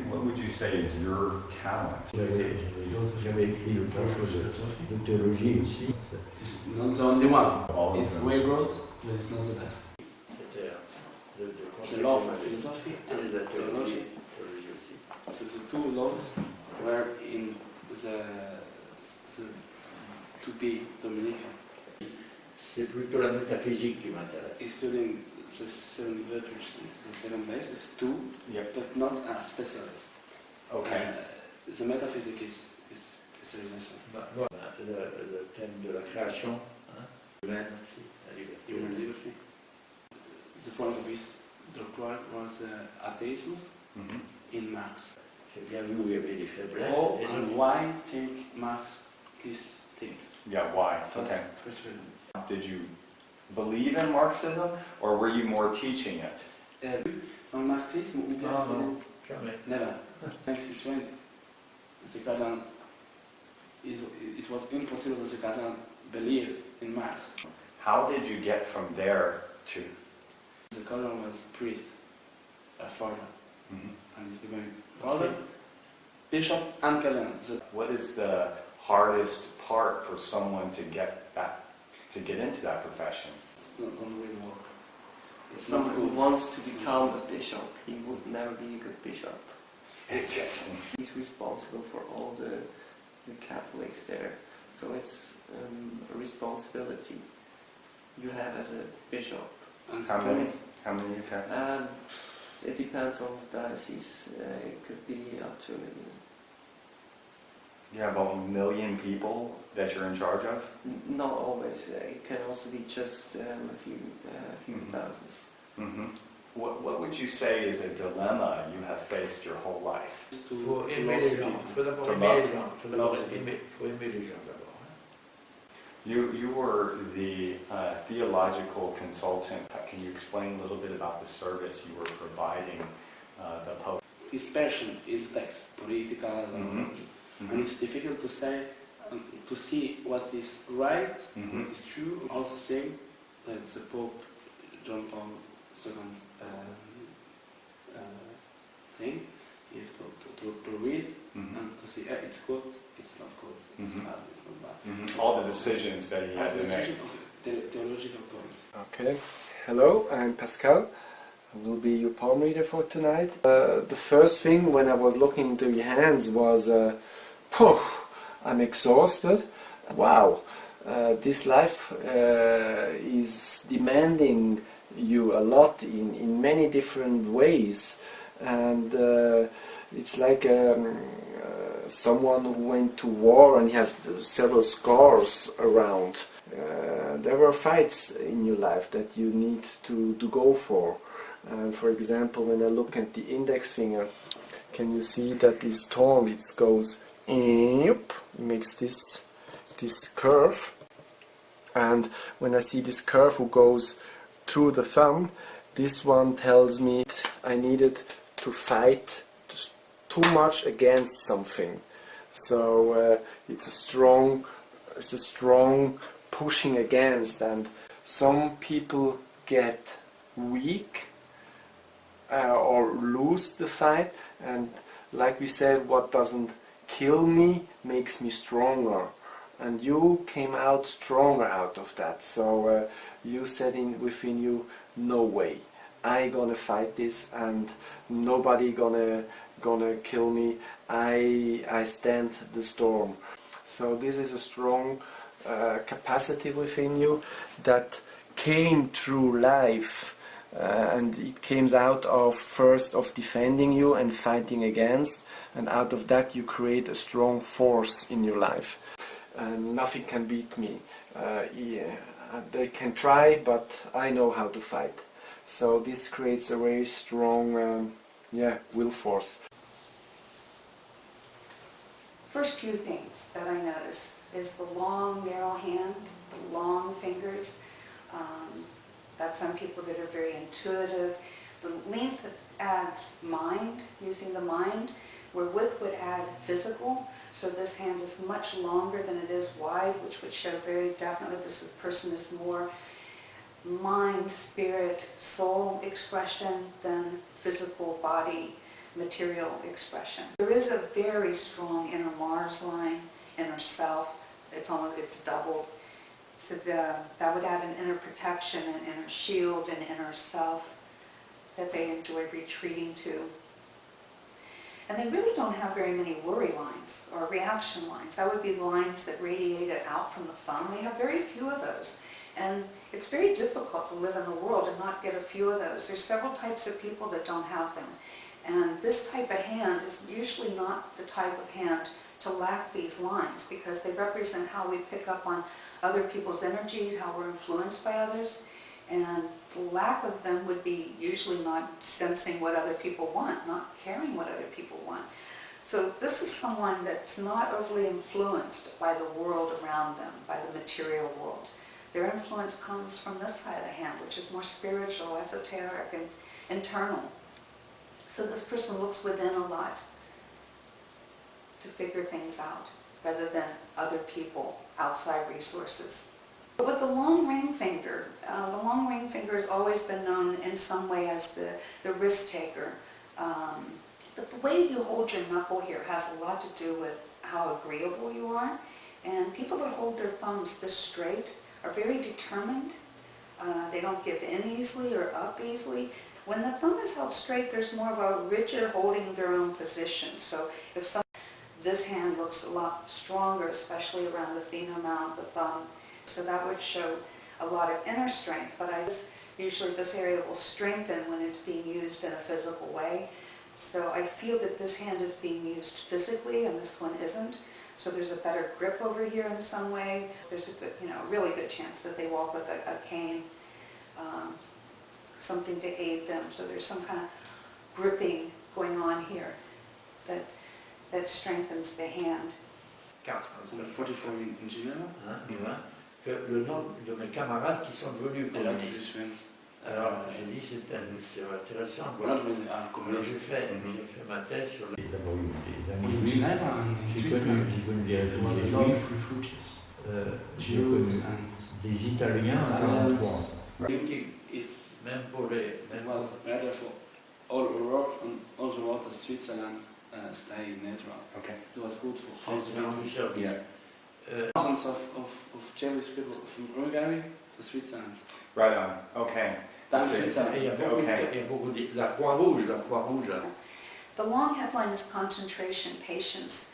what would you say is your talent? J'avais écrit autre chose de théologie aussi. It's not the only one. It's way broad, but it's not the best. The law of philosophy and theology. So the two laws were in the to be Dominican. C'est plutôt la métaphysique qui m'intéresse. Studying the seven virtues, the seven bases too, Yep. but not as specialist. Okay. The metaphysics is specialization. Le thème de la création, humaine aussi, la liberté. Human liberty. The point of his doctorate was atheism in Marx. J'ai bien vu où il y avait des faiblesses. Oh, and why think Marx these things? Yeah, why? First, Okay. first reason. Did you believe in Marxism, or were you more teaching it? En marxisme ou bien Non, jamais. Never. Thanks his friend. The Cardinal, it was impossible that the Cardinal believed in Marx. How did you get from there to? The Cardinal was priest, a father, Mhm. and he's becoming father, bishop, and Cardinal. What is the hardest part for someone to get into that profession? It's not going to really work. It's Someone not who good. wants to become a bishop, he would never be a good bishop. Interesting. He's responsible for all the Catholics there, so it's a responsibility you have as a bishop. And How many? How many you have? It depends on the diocese. It could be up to 1 million. You have 1 million people that you're in charge of? Not always. It can also be just a few thousand. Mm-hmm. What would you say is a dilemma you have faced your whole life? Faut aimer les gens. Faut d'abord aimer les gens. Faut aimer les gens d'abord. You were the theological consultant. Can you explain a little bit about the service you were providing the Pope? Dispersion is text, political, and it's difficult to say, to see what is right, what is true. Also saying that the Pope John Paul II thing, you have to read and to see it's good, it's not good, it's bad, it's not bad. All the decisions that he had to make. Theological point. Okay, hello, I'm Pascal. I will be your palm reader for tonight. The first thing when I was looking into your hands was, I'm exhausted. Wow, this life is demanding you a lot in many different ways, and it's like someone who went to war and he has several scars around. There were fights in your life that you need to go for. For example, when I look at the index finger, can you see that this torn? It goes it makes this curve, and when I see this curve who goes through the thumb, this one tells me I needed to fight too much against something. So it's a strong pushing against, and some people get weak or lose the fight, and like we said, what doesn't kill me makes me stronger, and you came out stronger out of that. So you said within you, no way, I gonna fight this and nobody gonna kill me. I stand the storm. So this is a strong capacity within you that came through life, and it came out of first of defending you and fighting against, and out of that you create a strong force in your life. And nothing can beat me. They can try, but I know how to fight. So this creates a very strong will force. First few things that I notice is the long, narrow hand, the long fingers. That's some people that are very intuitive. The length that adds mind, using the mind, where width would add physical. So this hand is much longer than it is wide, which would show very definitely this person is more mind, spirit, soul expression than physical body material expression. There is a very strong inner Mars line, inner self. It's doubled. So that would add an inner protection, an inner shield, an inner self that they enjoy retreating to. And they really don't have very many worry lines or reaction lines. That would be lines that radiate out from the thumb. They have very few of those. And it's very difficult to live in the world and not get a few of those. There's several types of people that don't have them. And this type of hand is usually not the type of hand to lack these lines, because they represent how we pick up on other people's energies, how we're influenced by others. And the lack of them would be usually not sensing what other people want, not caring what other people want. So this is someone that's not overly influenced by the world around them, by the material world. Their influence comes from this side of the hand, which is more spiritual, esoteric, and internal. So this person looks within a lot to figure things out, rather than other people, outside resources. But with the long ring finger has always been known in some way as the risk taker. But the way you hold your knuckle here has a lot to do with how agreeable you are. And people that hold their thumbs this straight are very determined. They don't give in easily or up easily. When the thumb is held straight, there's more of a rigid holding their own position. So if this hand looks a lot stronger, especially around the thenar mount, the thumb. So that would show a lot of inner strength, but usually this area will strengthen when it's being used in a physical way. So I feel that this hand is being used physically and this one isn't. So there's a better grip over here in some way. There's a good, really good chance that they walk with a cane, something to aid them. So there's some kind of gripping going on here that strengthens the hand. 44 in Geneva. Tu vois, que le nom de mes camarades qui sont devenus communistes. Alors j'ai dit c'est intéressant. Voilà, je faisais J'ai fait ma thèse sur les d'abord des amis in juifs. Geneva and in J'ai Switzerland. connu des There was a réfugiés lot juifs. of refugees. J'ai connu Jews and des Italiens en 43. it's Même pour les. it was better for all Europe and all the world as Switzerland stay neutral. Okay. It was good for all the C'est rendu people. service. Thousands of Jewish people from Hungary to Switzerland. Right on. Okay. That's So- Switzerland. Il y a beaucoup de la Croix-Rouge. The long headline is concentration, patience,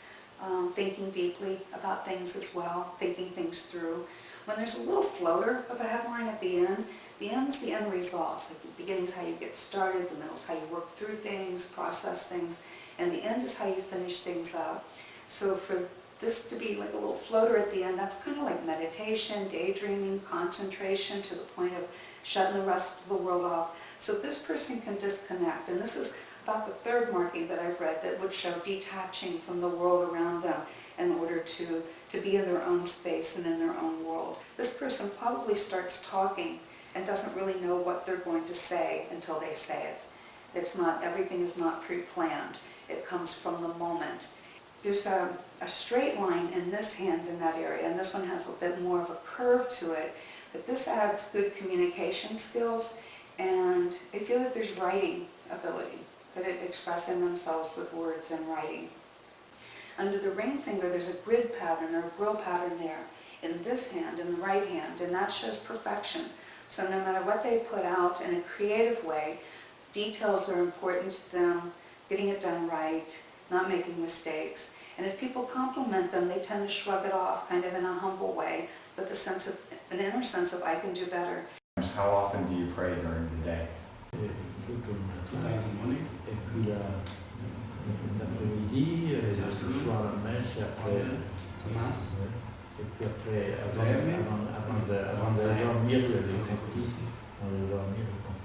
thinking deeply about things as well, thinking things through. When there's a little floater of a headline at the end is the end result. So the beginning is how you get started, the middle is how you work through things, process things, and the end is how you finish things up. So for this to be like a little floater at the end, that's kind of like meditation, daydreaming, concentration to the point of shutting the rest of the world off. So this person can disconnect, and this is about the third marking that I've read that would show detaching from the world around them in order to be in their own space and in their own world. This person probably starts talking and doesn't really know what they're going to say until they say it. Everything is not pre-planned. It comes from the moment. There's a straight line in this hand in that area, and this one has a bit more of a curve to it, but this adds good communication skills, and I feel that there's writing ability, that it expressing themselves with words and writing. Under the ring finger, there's a grid pattern or a grill pattern there in this hand, in the right hand, and that shows perfection. So no matter what they put out in a creative way, details are important to them, getting it done right, not making mistakes. And if people compliment them, they tend to shrug it off, kind of in a humble way, with an inner sense of I can do better. How often do you pray during the day? 2 times in the morning. Et puis l'après-midi, ce soir la messe, après. So mass. Et puis après, avant de dormir, le compte. On va dormir le compte.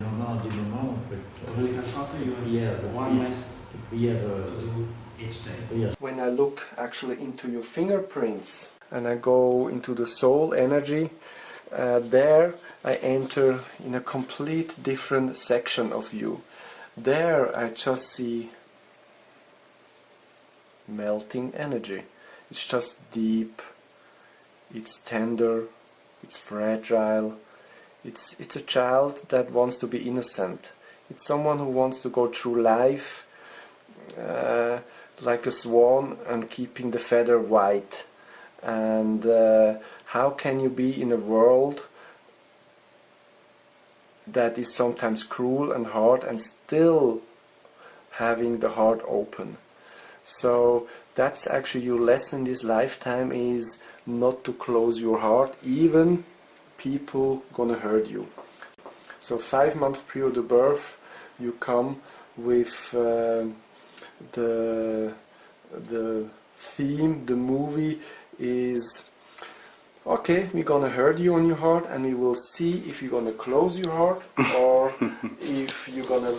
On a des moments où on peut When you can start, you have one mass to do each day. When I look actually into your fingerprints and I go into the soul energy, there I enter in a complete different section of you. There I just see melting energy. It's just deep, it's tender, it's fragile. It's a child that wants to be innocent. It's someone who wants to go through life like a swan and keeping the feather white. And how can you be in a world that is sometimes cruel and hard and still having the heart open? So that's actually your lesson this lifetime, is not to close your heart, even people gonna hurt you. So 5 months prior to birth, you come with the theme, the movie is, okay, we're gonna hurt you on your heart, and we will see if you're gonna close your heart or if you're gonna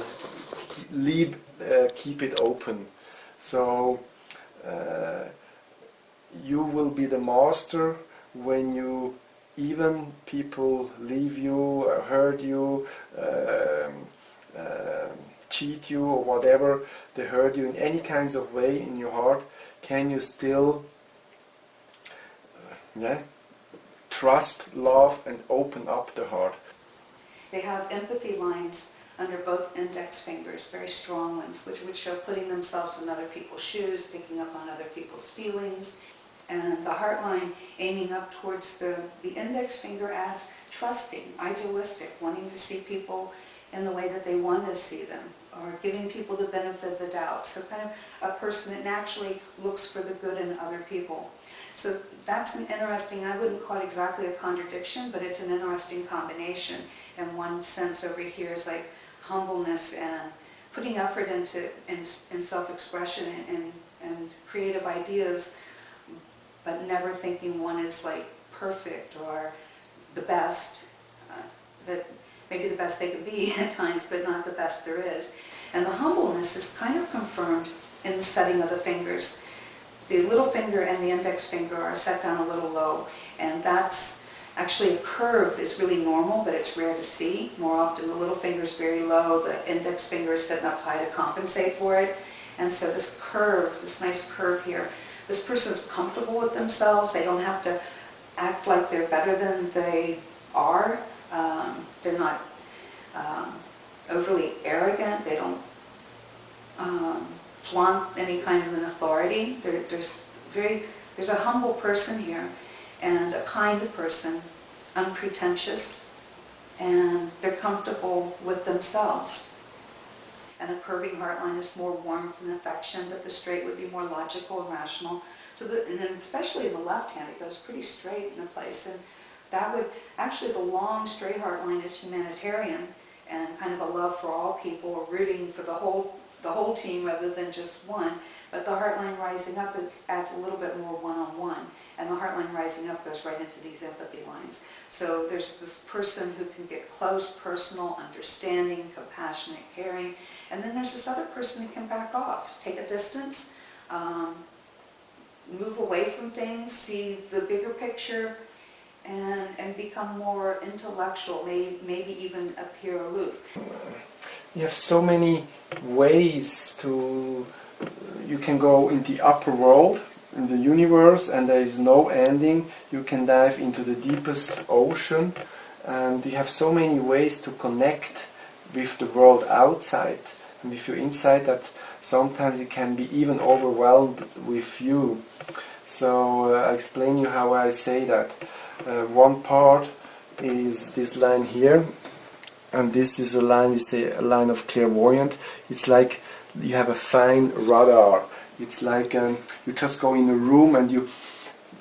keep it open. So you will be the master when you, even people leave you, hurt you, cheat you or whatever, they hurt you in any kinds of way in your heart, can you still trust, love and open up the heart? They have empathy lines under both index fingers, very strong ones, which would show putting themselves in other people's shoes, picking up on other people's feelings. And the heart line aiming up towards the index finger adds trusting, idealistic, wanting to see people in the way that they want to see them, or giving people the benefit of the doubt. So kind of a person that naturally looks for the good in other people. So that's an interesting, I wouldn't call it exactly a contradiction, but it's an interesting combination. In one sense over here is like humbleness and putting effort into in self-expression and creative ideas, but never thinking one is like perfect or the best, that maybe the best they could be at times, but not the best there is. And the humbleness is kind of confirmed in the setting of the fingers. The little finger and the index finger are set down a little low, and that's actually a curve is really normal, but it's rare to see. More often the little finger is very low, the index finger is sitting up high to compensate for it. And so this curve, this nice curve here, this person's comfortable with themselves. They don't have to act like they're better than they are. They're not overly arrogant. They don't flaunt any kind of an authority. There's a humble person here and a kind person, unpretentious, and they're comfortable with themselves. And a curving heart line is more warmth and affection, but the straight would be more logical and rational. So and then especially in the left hand, it goes pretty straight in a place. And that would, actually the long straight heart line is humanitarian and kind of a love for all people, or rooting for the whole team rather than just one. But the heart line rising up adds a little bit more one-on-one. And the heart line rising up goes right into these empathy lines. So there's this person who can get close, personal, understanding, compassionate, caring. And then there's this other person who can back off, take a distance, move away from things, see the bigger picture, and become more intellectual, maybe even appear aloof. You have so many ways to, you can go in the upper world, in the universe, and there is no ending. You can dive into the deepest ocean, and you have so many ways to connect with the world outside and with your inside, that sometimes it can be even overwhelmed with you. So I explain you how I say that. One part is this line here, and this is a line, we say a line of clairvoyant. It's like you have a fine radar. It's like you just go in a room and you...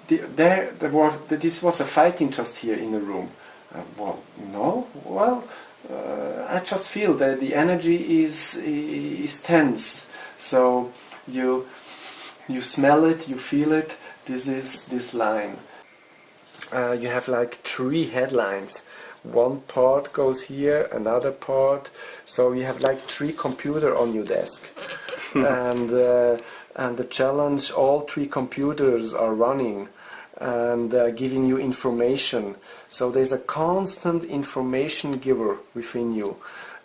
this was a fighting just here in the room. Well, no, well, I just feel that the energy is tense. So you smell it, you feel it. This is this line. You have like 3 headlines. One part goes here, another part. So you have like 3 computers on your desk. And the challenge, all 3 computers are running and giving you information. So there's a constant information giver within you.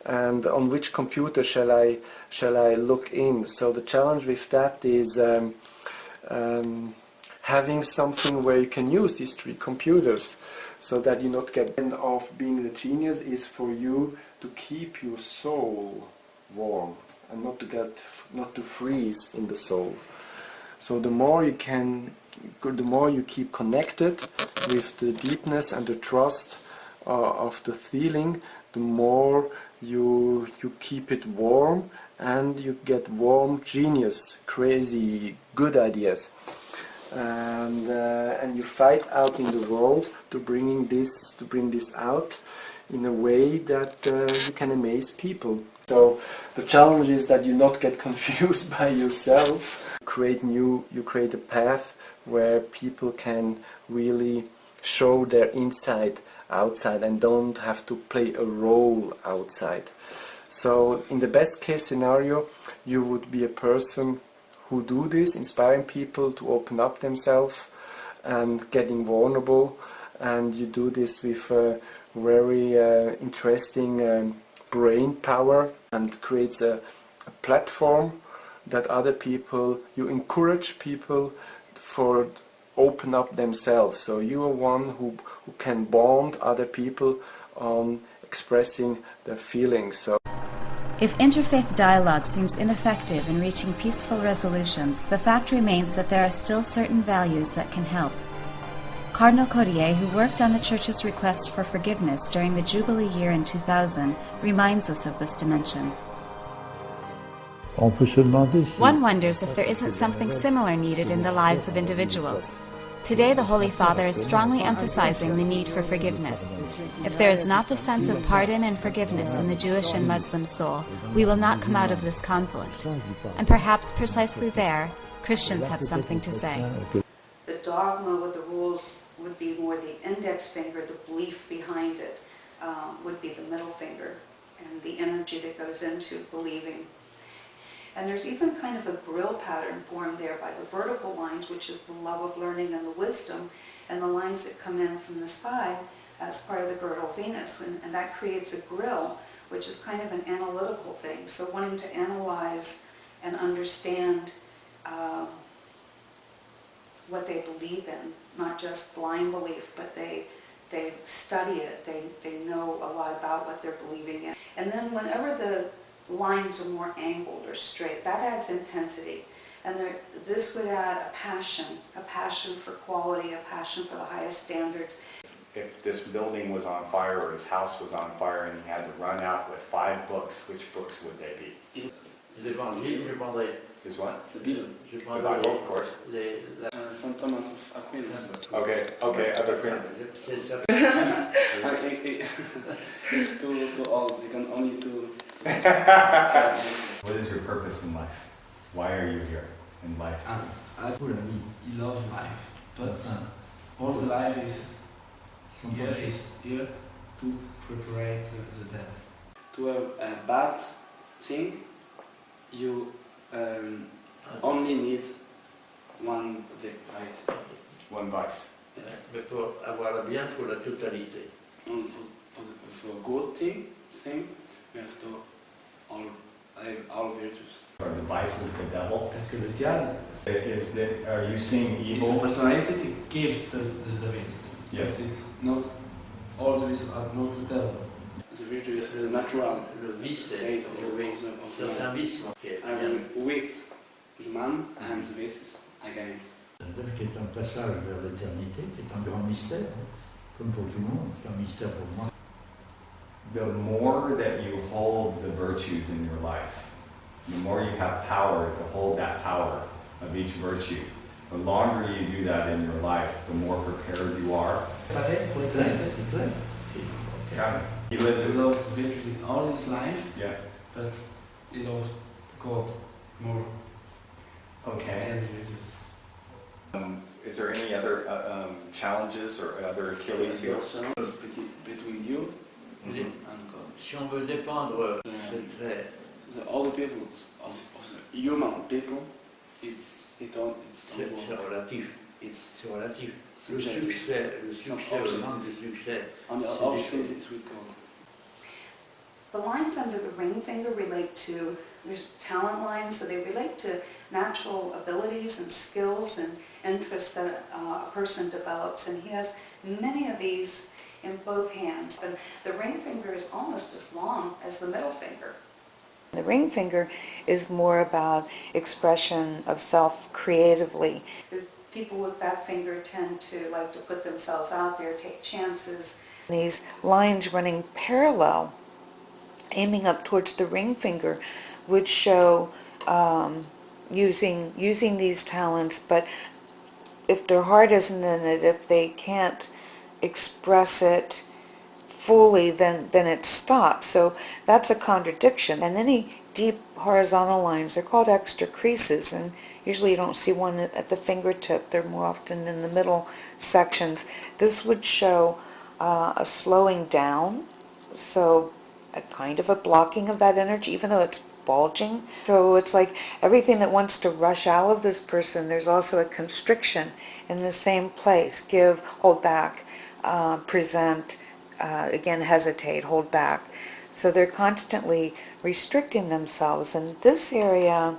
And on which computer shall I look in? So the challenge with that is having something where you can use these 3 computers. so that you not get end of being the genius is for you to keep your soul warm and not to freeze in the soul. So the more you keep connected with the deepness and the trust of the feeling, the more you keep it warm, and you get warm genius, crazy, good ideas. And you fight out in the world to bring this out in a way that you can amaze people. So the challenge is that you not get confused by yourself. You create a path where people can really show their inside outside and don't have to play a role outside. So in the best case scenario, you would be a person who do this, inspiring people to open up themselves and getting vulnerable, and you do this with a very interesting brain power, and creates a platform that other people, you encourage people for open up themselves. So you are one who can bond other people on expressing their feelings. So if interfaith dialogue seems ineffective in reaching peaceful resolutions, the fact remains that there are still certain values that can help. Cardinal Cottier, who worked on the Church's request for forgiveness during the Jubilee year in 2000, reminds us of this dimension. One wonders if there isn't something similar needed in the lives of individuals. Today, the Holy Father is strongly emphasizing the need for forgiveness. If there is not the sense of pardon and forgiveness in the Jewish and Muslim soul, we will not come out of this conflict. And perhaps precisely there, Christians have something to say. The dogma with the rules would be more the index finger, the belief behind it would be the middle finger, and the energy that goes into believing. And there's even kind of a grill pattern formed there by the vertical lines, which is the love of learning and the wisdom, and the lines that come in from the side as part of the girdle Venus. And that creates a grill, which is kind of an analytical thing. So wanting to analyze and understand what they believe in, not just blind belief, but they study it, they know a lot about what they're believing in. And then whenever the lines are more angled or straight, that adds intensity. And this would add a passion for quality, a passion for the highest standards. If this building was on fire or his house was on fire and he had to run out with 5 books, which books would they be? Is what? The Bible. The Bible, of course. St. Thomas of Aquinas. Okay, other friend. I think it's too old. You can only do. What is your purpose in life? Why are you here in life? I love life, but all the life is here to prepare the death. To have a bad thing, you only need one vice. One vice. Yes. Mais pour avoir le bien, il faut la totalité. For good thing, we have to have all virtues. Are the vices the devil? Est-ce que le diable Are you seeing is evil? a personality that gives the vices? Yes. It's not all the vices are not the devil. The virtue is the natural Le vice, state of c'est un vice. I'm with the man and the vices against. Qui est un passage vers l'éternité, qui est un grand mystère, comme pour tout le monde, c'est un mystère pour moi. The more that you hold the virtues in your life, the more you have power to hold that power of each virtue. The longer you do that in your life, the more prepared you are. He lived loves virtues in all his life, yeah. but he loves God more Okay. than virtues. Is there any other challenges or other Achilles heels? Between you Mhm. and God. Si on veut dépendre, c'est très... All the people of the human people, it's C'est relatif. It's C'est relatif. Le subjective. succès, le manque de succès. And all things is with God. The lines under the ring finger relate to, there's talent lines, so they relate to natural abilities and skills and interests that a person develops, and he has many of these in both hands. And the ring finger is almost as long as the middle finger. The ring finger is more about expression of self creatively. The people with that finger tend to like to put themselves out there, take chances. These lines running parallel, aiming up towards the ring finger, would show using these talents, but if their heart isn't in it, if they can't express it fully, then it stops. So that's a contradiction. And any deep horizontal lines, they're called extra creases, and usually you don't see one at the fingertip. They're more often in the middle sections. This would show a slowing down, so a kind of a blocking of that energy, even though it's bulging. So it's like everything that wants to rush out of this person, there's also a constriction in the same place. Give, hold back, present, again hesitate, hold back. So they're constantly restricting themselves. And this area,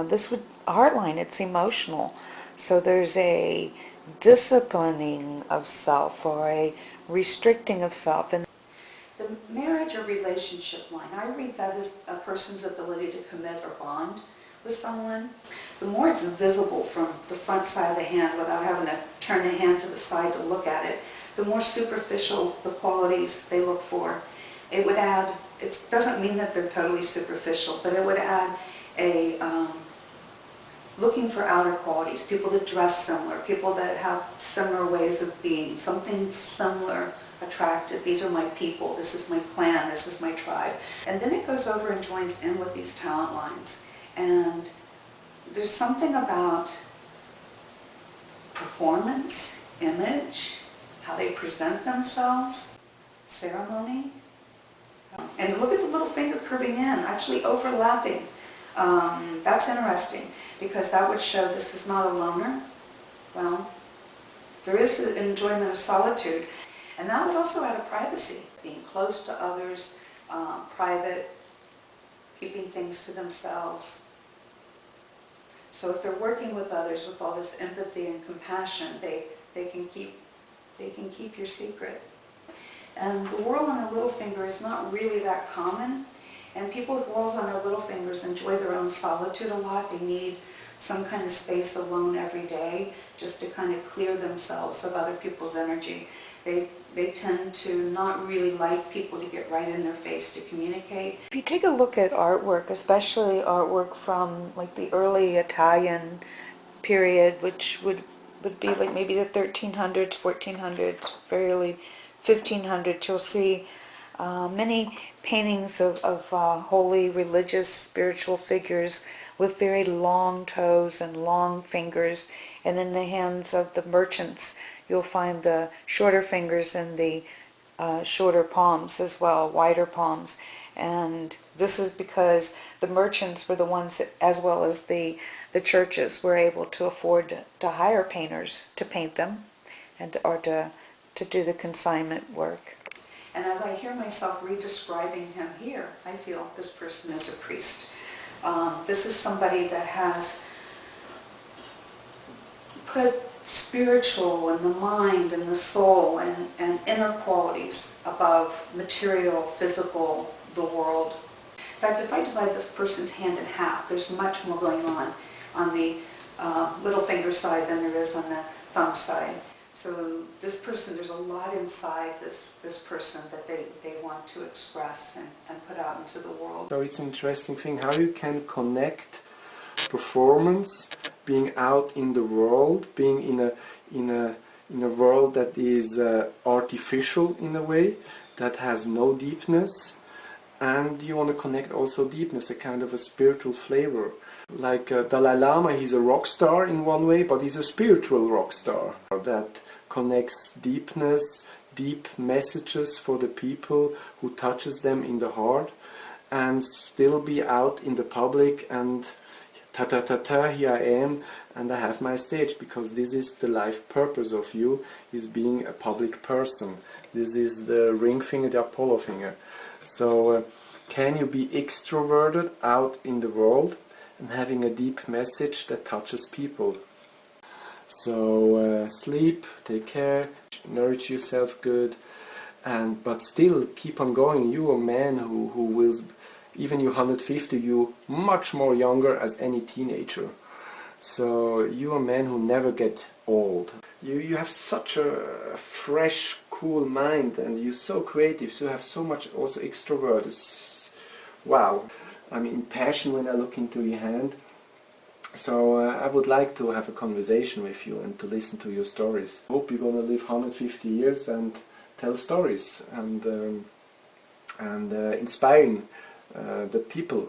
this would, heartline, it's emotional. So there's a disciplining of self or a restricting of self. And the marriage or relationship line, I read that as a person's ability to commit or bond with someone. The more it's visible from the front side of the hand without having to turn the hand to the side to look at it, the more superficial the qualities they look for. It would add, it doesn't mean that they're totally superficial, but it would add a looking for outer qualities, people that dress similar, people that have similar ways of being, something similar attractive. These are my people, this is my clan, this is my tribe. And then it goes over and joins in with these talent lines. And there's something about performance, image, how they present themselves, ceremony. And look at the little finger curving in, actually overlapping. That's interesting, because that would show this is not a loner. Well, there is an enjoyment of solitude. And that would also add a privacy, being close to others, private, keeping things to themselves. So if they're working with others with all this empathy and compassion, they can keep your secret. And the whorl on a little finger is not really that common. And people with whorls on their little fingers enjoy their own solitude a lot. They need some kind of space alone every day just to kind of clear themselves of other people's energy. They tend to not really like people to get right in their face to communicate. If you take a look at artwork, especially artwork from like the early Italian period, which would be like maybe the 1300s, 1400s, very early 1500s, you'll see many paintings of holy, religious, spiritual figures with very long toes and long fingers. And in the hands of the merchants, you'll find the shorter fingers and the shorter palms as well, wider palms. And this is because the merchants were the ones, that, as well as the churches, were able to afford to hire painters to paint them and or to do the consignment work. And as I hear myself re-describing him here, I feel this person is a priest. This is somebody that has put spiritual and the mind and the soul and inner qualities above material, physical, the world. In fact, if I divide this person's hand in half, there's much more going on the little finger side than there is on the thumb side. So this person, there's a lot inside this person that they want to express and put out into the world. So it's an interesting thing how you can connect performance, being out in the world, being in a world that is artificial in a way, that has no deepness, and you want to connect also deepness, a kind of a spiritual flavor. Like Dalai Lama, he's a rock star in one way, but he's a spiritual rock star that connects deepness, deep messages for the people, who touches them in the heart, and still be out in the public and ta-ta-ta-ta, here I am, and I have my stage, because this is the life purpose of you, is being a public person. This is the ring finger, the Apollo finger. So can you be extroverted out in the world and having a deep message that touches people? So sleep, take care, nourish yourself good, but still keep on going. You are a man who will, even you 150, you much more younger as any teenager. So you are a man who never get old. You have such a fresh, cool mind, and you're so creative, so you have so much also extrovert. Wow. I mean, passion when I look into your hand. So I would like to have a conversation with you and to listen to your stories. I hope you're going to live 150 years and tell stories and inspiring the people